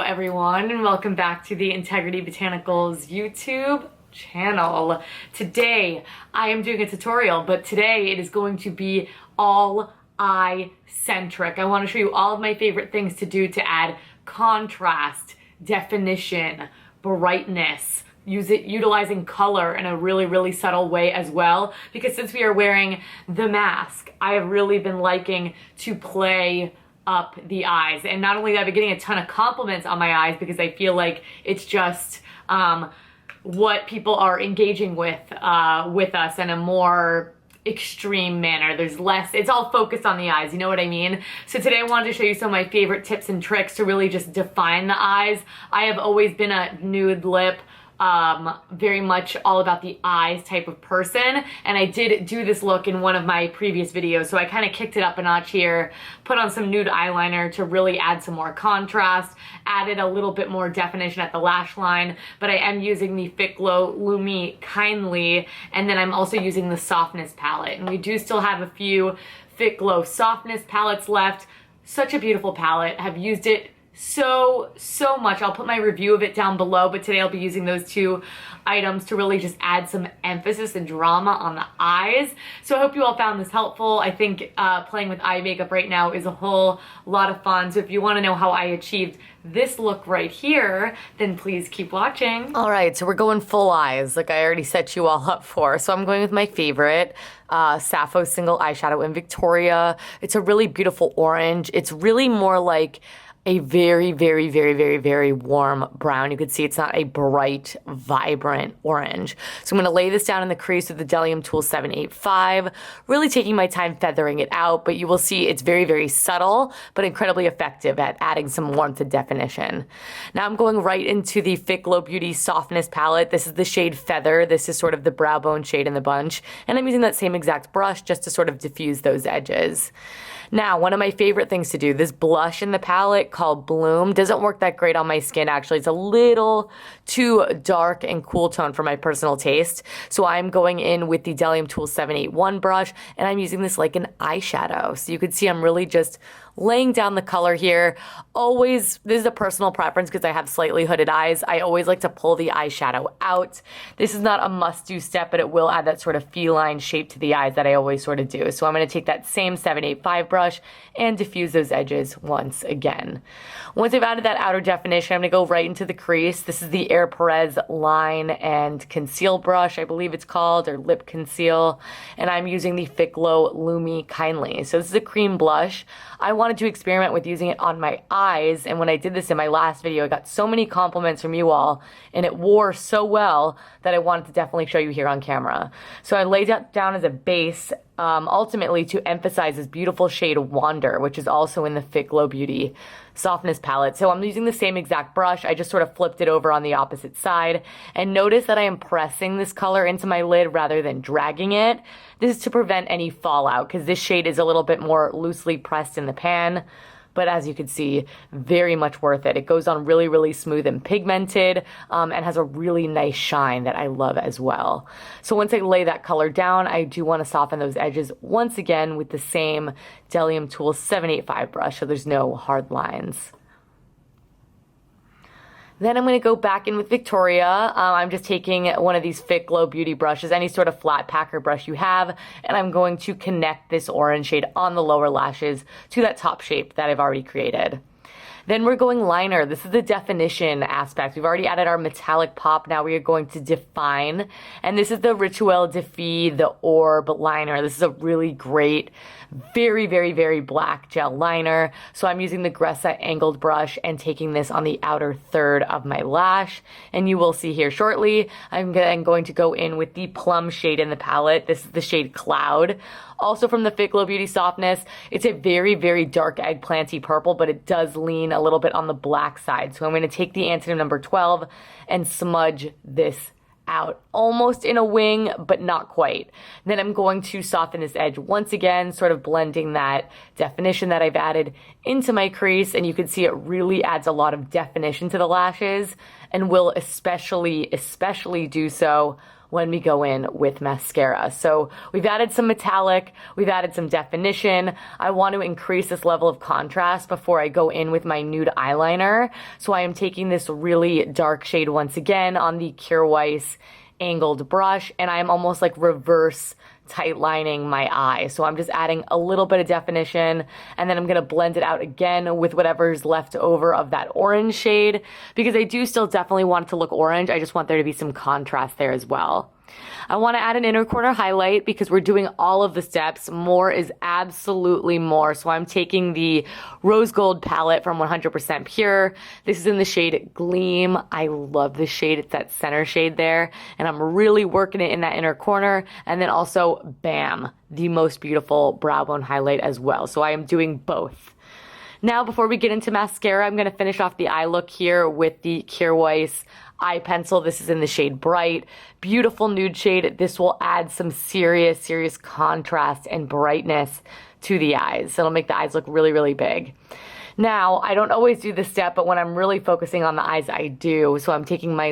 everyone, and welcome back to the Integrity Botanicals YouTube channel. Today I am doing a tutorial, but today it is going to be all eye centric. I want to show you all of my favorite things to do to add contrast, definition, brightness, utilizing color in a really subtle way as well, because since we are wearing the mask, I have really been liking to play up the eyes. And not only that, I've been getting a ton of compliments on my eyes because I feel like it's just what people are engaging with us in a more extreme manner. There's less, it's all focused on the eyes, you know what I mean? So today I wanted to show you some of my favorite tips and tricks to really just define the eyes. I have always been a nude lip, very much all about the eyes type of person, and I did do this look in one of my previous videos, so I kind of kicked it up a notch here, put on some nude eyeliner to really add some more contrast, added a little bit more definition at the lash line, but I am using the Fit Glow Lumi Kindly, and then I'm also using the Softness palette, and we do still have a few Fit Glow Softness palettes left. Such a beautiful palette. Have used it so much. I'll put my review of it down below, but today I'll be using those two items to really just add some emphasis and drama on the eyes. So I hope you all found this helpful. I think playing with eye makeup right now is a whole lot of fun. So if you want to know how I achieved this look right here, then please keep watching. All right, so we're going full eyes like I already set you all up for. So I'm going with my favorite Sappho single eyeshadow in Victoria. It's a really beautiful orange. It's really more like a very warm brown. You can see it's not a bright, vibrant orange. So I'm going to lay this down in the crease with the Delium Tool 785, really taking my time feathering it out, but you will see it's very subtle, but incredibly effective at adding some warmth and definition. Now I'm going right into the Fit Glow Beauty Softness palette. This is the shade Feather. This is sort of the brow bone shade in the bunch, and I'm using that same exact brush just to sort of diffuse those edges. Now, one of my favorite things to do, this blush in the palette called Bloom, doesn't work that great on my skin actually. It's a little too dark and cool tone for my personal taste. So I'm going in with the Delium Tool 781 brush, and I'm using this like an eyeshadow. So you can see I'm really just laying down the color here. Always, this is a personal preference because I have slightly hooded eyes. I always like to pull the eyeshadow out. This is not a must-do step, but it will add that sort of feline shape to the eyes that I always sort of do. So I'm going to take that same 785 brush and diffuse those edges once again. Once I've added that outer definition, I'm going to go right into the crease. This is the Air Perez Line and Conceal brush, I believe it's called, or Lip Conceal. And I'm using the Fit Glow Lumi Kindly. So this is a cream blush. I wanted to experiment with using it on my eyes, and when I did this in my last video, I got so many compliments from you all, and it wore so well that I wanted to definitely show you here on camera. So I laid it down as a base, ultimately to emphasize this beautiful shade Wander, which is also in the Fit Glow Beauty Softness palette. So I'm using the same exact brush. I just sort of flipped it over on the opposite side, and notice that I am pressing this color into my lid rather than dragging it. This is to prevent any fallout because this shade is a little bit more loosely pressed in the pan. But as you can see, very much worth it. It goes on really smooth and pigmented, and has a really nice shine that I love as well. So once I lay that color down, I do want to soften those edges once again with the same Delium Tool 785 brush, so there's no hard lines. Then I'm going to go back in with Victoria. I'm just taking one of these Fit Glow Beauty brushes, any sort of flat packer brush you have, and I'm going to connect this orange shade on the lower lashes to that top shape that I've already created. Then we're going liner. This is the definition aspect. We've already added our metallic pop. Now we are going to define. And this is the Rituel Defee, the Orb liner. This is a really great, very black gel liner. So I'm using the Gressa angled brush and taking this on the outer third of my lash. And you will see here shortly, I'm going to go in with the plum shade in the palette. This is the shade Cloud. Also from the Fit Glow Beauty Softness, it's a very dark eggplanty purple, but it does lean a little bit on the black side. So I'm going to take the antidote number 12 and smudge this out, almost in a wing, but not quite. Then I'm going to soften this edge once again, sort of blending that definition that I've added into my crease, and you can see it really adds a lot of definition to the lashes, and will especially do so when we go in with mascara. So we've added some metallic, we've added some definition. I want to increase this level of contrast before I go in with my nude eyeliner. So I am taking this really dark shade once again on the Kjaer Weis angled brush, and I'm almost like reverse tight lining my eye. So I'm just adding a little bit of definition, and then I'm gonna blend it out again with whatever's left over of that orange shade, because I do still definitely want it to look orange. I just want there to be some contrast there as well. I want to add an inner corner highlight because we're doing all of the steps. More is absolutely more. So I'm taking the rose gold palette from 100% Pure. This is in the shade Gleam. I love this shade. It's that center shade there. And I'm really working it in that inner corner. And then also, bam, the most beautiful brow bone highlight as well. So I am doing both. Now, before we get into mascara, I'm going to finish off the eye look here with the Kjaer Weis eye pencil. This is in the shade Bright. Beautiful nude shade. This will add some serious contrast and brightness to the eyes. It'll make the eyes look really, really big. Now, I don't always do this step, but when I'm really focusing on the eyes, I do. So I'm taking my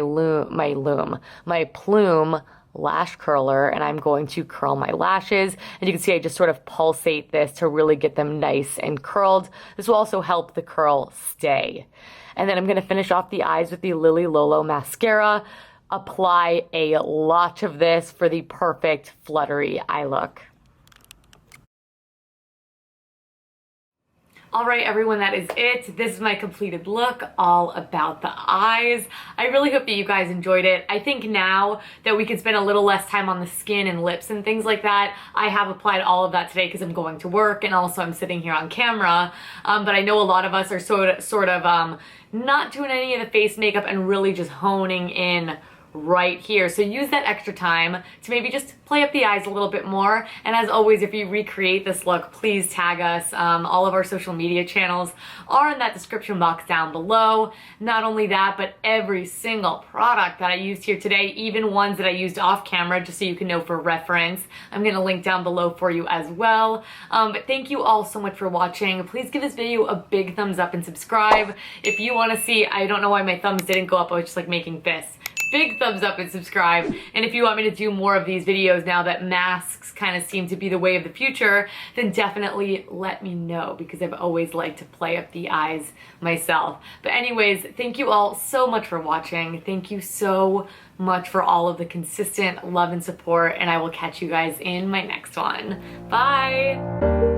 Plume lash curler, and I'm going to curl my lashes. And you can see I just sort of pulsate this to really get them nice and curled. This will also help the curl stay. And then I'm going to finish off the eyes with the Lily Lolo mascara. Apply a lot of this for the perfect fluttery eye look. All right, everyone, that is it. This is my completed look all about the eyes. I really hope that you guys enjoyed it. I think now that we can spend a little less time on the skin and lips and things like that, I have applied all of that today because I'm going to work and also I'm sitting here on camera. But I know a lot of us are sort of not doing any of the face makeup and really just honing in right here. So use that extra time to maybe just play up the eyes a little bit more. And as always, if you recreate this look, please tag us. All of our social media channels are in that description box down below. Not only that, but every single product that I used here today, even ones that I used off camera, just so you can know for reference, I'm gonna link down below for you as well. But thank you all so much for watching. Please give this video a big thumbs up and subscribe. If you wanna see, I don't know why my thumbs didn't go up, I was just like making fists. Big thumbs up and subscribe. And if you want me to do more of these videos now that masks kind of seem to be the way of the future, then definitely let me know, because I've always liked to play up the eyes myself. But anyways, thank you all so much for watching. Thank you so much for all of the consistent love and support, and I will catch you guys in my next one. Bye!